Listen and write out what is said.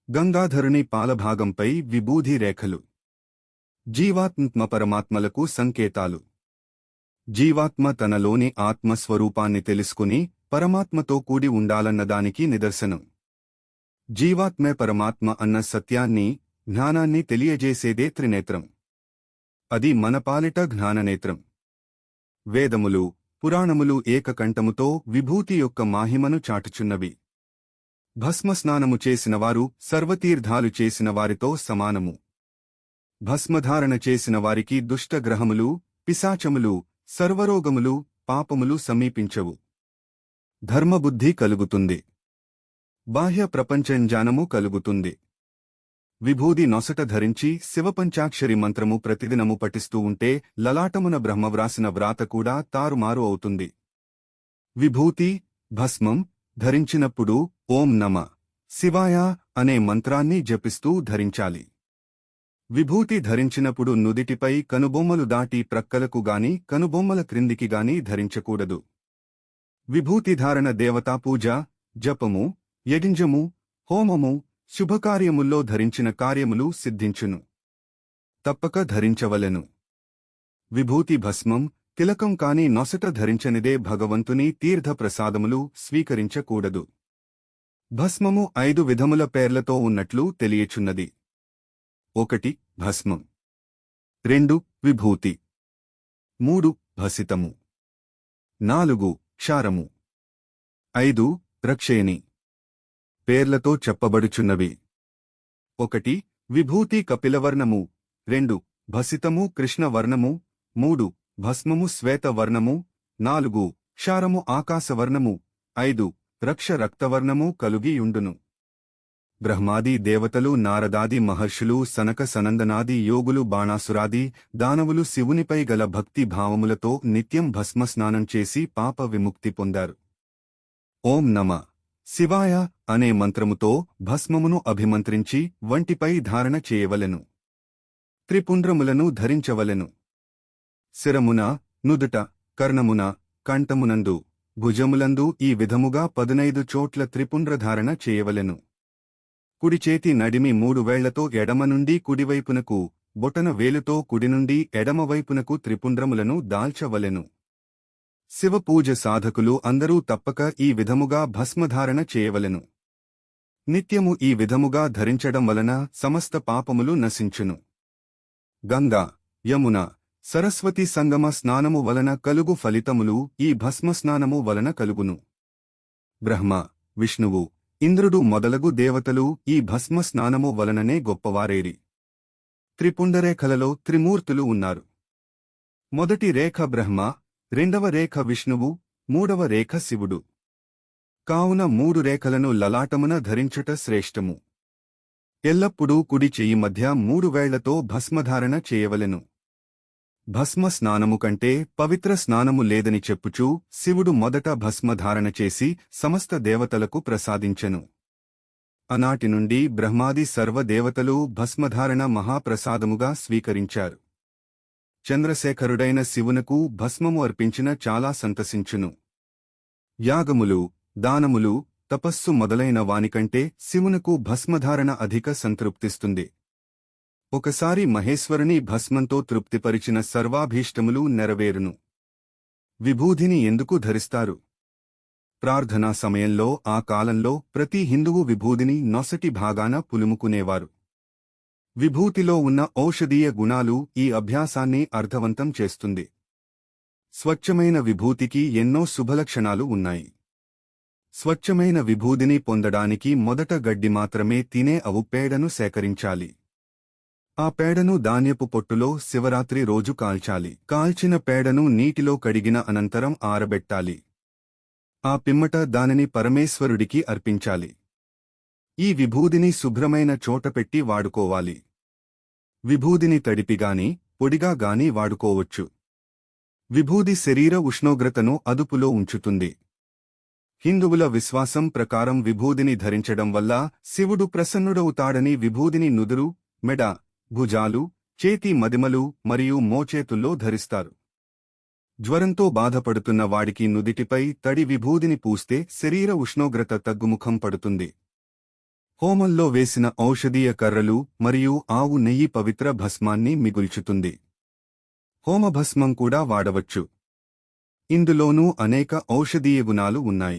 గంగాధరుని పాలభాగంపై విభూది రేఖలు. జీవాత్మ పరమాత్మలకు సంకేతాలు. జీవాత్మ తనలోని ఆత్మస్వరూపాన్ని తెలుసుకుని పరమాత్మతో కూడి ఉండాలన్నదానికి నిదర్శనం. జీవాత్మే పరమాత్మ అన్న సత్యాన్ని, జ్ఞానాన్ని తెలియజేసేదే త్రినేత్రం. అది మన పాలిట జ్ఞాననేత్రం. వేదములు, పురాణములు ఏకకంఠముతో విభూతి యొక్క మాహిమను చాటుచున్నవి. భస్మస్నానము చేసినవారు సర్వతీర్థాలు చేసిన వారితో సమానము. భస్మధారణ చేసిన వారికి దుష్టగ్రహములు, పిశాచములు, సర్వరోగములు, పాపములు సమీపించవు. ధర్మబుద్ధి కలుగుతుంది. బాహ్య ప్రపంచంజానము కలుగుతుంది. విభూది నొసట ధరించి శివపంచాక్షరి మంత్రము ప్రతిదినము పఠిస్తూ ఉంటే లలాటమున బ్రహ్మవ్రాసిన వ్రాత కూడా తారుమారు అవుతుంది. విభూతి, భస్మం ధరించినప్పుడు ఓం నమ శివాయ అనే మంత్రాన్ని జపిస్తూ ధరించాలి. విభూతి ధరించినప్పుడు నుదిటిపై కనుబొమ్మలు దాటి ప్రక్కలకు గాని కనుబొమ్మల క్రిందికి గాని ధరించకూడదు. విభూతిధారణ దేవతాపూజ, జపము, యజ్ఞము, హోమము, శుభకార్యముల్లో ధరించిన కార్యములు సిద్ధించును. తప్పక ధరించవలెను. విభూతి భస్మం, తిలకం కాని నొసట ధరించనిదే భగవంతుని తీర్థప్రసాదములు స్వీకరించకూడదు. భస్మము 5 విధముల పేర్లతో ఉన్నట్లు తెలియచున్నది. 1 భస్మం, 2 విభూతి, 3 భసితము, 4 క్షారము, 5 రక్షేణి. పేర్లతో చెప్పబడుచున్నవి. 1 విభూతి కపిలవర్ణము, 2 భసితము కృష్ణవర్ణము, 3 భస్మము శ్వేతవర్ణము, 4 క్షారము ఆకాశవర్ణము, 5 రక్ష రక్తవర్ణము కలుగియుండును. బ్రహ్మాది దేవతలు, నారదాది మహర్షులు, సనక సనందనాది యోగులు, బాణాసురాది దానవులు శివునిపై గల భక్తి భావములతో నిత్యం భస్మస్నానం చేసి పాప విముక్తి పొందారు. ఓం నమ శివాయ అనే మంత్రముతో భస్మమును అభిమంత్రించి వంటిపై ధారణ చేయవలెను. త్రిపుండ్రములను ధరించవలెను. శిరమున, నుదుట, కర్ణమున, కంఠమునందు, భుజములందు ఈ విధముగా 15 చోట్ల త్రిపుండ్రధారణ చేయవలెను. కుడిచేతి నడిమి 3 వేళ్లతో ఎడమ నుండి కుడివైపునకు, బొటన వేలుతో కుడి నుండి ఎడమవైపునకు త్రిపుండ్రములను దాల్చవలెను. శివపూజ సాధకులు అందరూ తప్పక ఈ విధముగా భస్మధారణ చేయవలెను. నిత్యము ఈ విధముగా ధరించడం వలన సమస్త పాపములు నశించును. గంగా, యమున, సరస్వతి సంగమ స్నానము వలన కలుగు ఫలితములు ఈ భస్మస్నానము వలన కలుగును. బ్రహ్మ, విష్ణువు, ఇంద్రుడు మొదలగు దేవతలు ఈ భస్మ స్నానము వలననే గొప్పవారేరి. త్రిపుండరేఖలలో త్రిమూర్తులు ఉన్నారు. మొదటి రేఖ బ్రహ్మ, రెండవ రేఖ విష్ణువు, మూడవ రేఖ శివుడు. కావున 3 రేఖలను లలాటమున ధరించుట శ్రేష్టము. ఎల్లప్పుడూ కుడి చెయ్యి మధ్య 3 వేళ్లతో భస్మధారణ చేయవలెను. భస్మ స్నానము కంటే పవిత్ర స్నానము లేదని చెప్పుచూ శివుడు మొదట భస్మధారణ చేసి సమస్త దేవతలకు ప్రసాదించెను. ఆనాటి నుండి బ్రహ్మాది సర్వదేవతలు భస్మధారణ మహాప్రసాదముగా స్వీకరించారు. చంద్రశేఖరుడైన శివునకు భస్మము అర్పించిన చాలా సంతసించును. యాగములు, దానములు, తపస్సు మొదలైన వానికంటే శివునకు భస్మధారణ అధిక సంతృప్తిస్తుంది. ఒకసారి మహేశ్వరుని భస్మంతో తృప్తిపరిచిన సర్వాభీష్టములు నెరవేరును. విభూదిని ఎందుకు ధరిస్తారు? ప్రార్థనా సమయంలో ఆ కాలంలో ప్రతి హిందువు విభూదిని నొసటి భాగాన పులుముకునేవారు. విభూతిలో ఉన్న ఔషధీయ గుణాలు ఈ అభ్యాసాన్ని అర్థవంతం చేస్తుంది. స్వచ్ఛమైన విభూతికి ఎన్నో శుభలక్షణాలు ఉన్నాయి. స్వచ్ఛమైన విభూదిని పొందడానికి మొదట గడ్డి మాత్రమే తినే ఆవు పేడను సేకరించాలి. ఆ పేడను ధాన్యపు పొట్టులో శివరాత్రి రోజు కాల్చాలి. కాల్చిన పేడను నీటిలో కడిగిన అనంతరం ఆరబెట్టాలి. ఆ పిమ్మట దానిని పరమేశ్వరుడికి అర్పించాలి. ఈ విభూదిని శుభ్రమైన చోట పెట్టి వాడుకోవాలి. విభూదిని తడిపిగాని, పొడిగా గాని వాడుకోవచ్చు. విభూది శరీర ఉష్ణోగ్రతను అదుపులో ఉంచుతుంది. హిందువుల విశ్వాసం ప్రకారం విభూదిని ధరించడం వల్ల శివుడు ప్రసన్నుడవుతాడని విభూదిని నుదురు, మెడ, భుజాలు, చేతి మదిమలు మరియు మోచేతుల్లో ధరిస్తారు. జ్వరంతో బాధపడుతున్న వాడికి నుదిటిపై తడి విభూదిని పూస్తే శరీర ఉష్ణోగ్రత తగ్గుముఖం పడుతుంది. హోమంలో వేసిన ఔషధీయ కర్రలు మరియు ఆవు నెయ్యి పవిత్ర భస్మాన్ని మిగుల్చుతుంది. హోమభస్మం కూడా వాడవచ్చు. ఇందులోనూ అనేక ఔషధీయ గుణాలు ఉన్నాయి.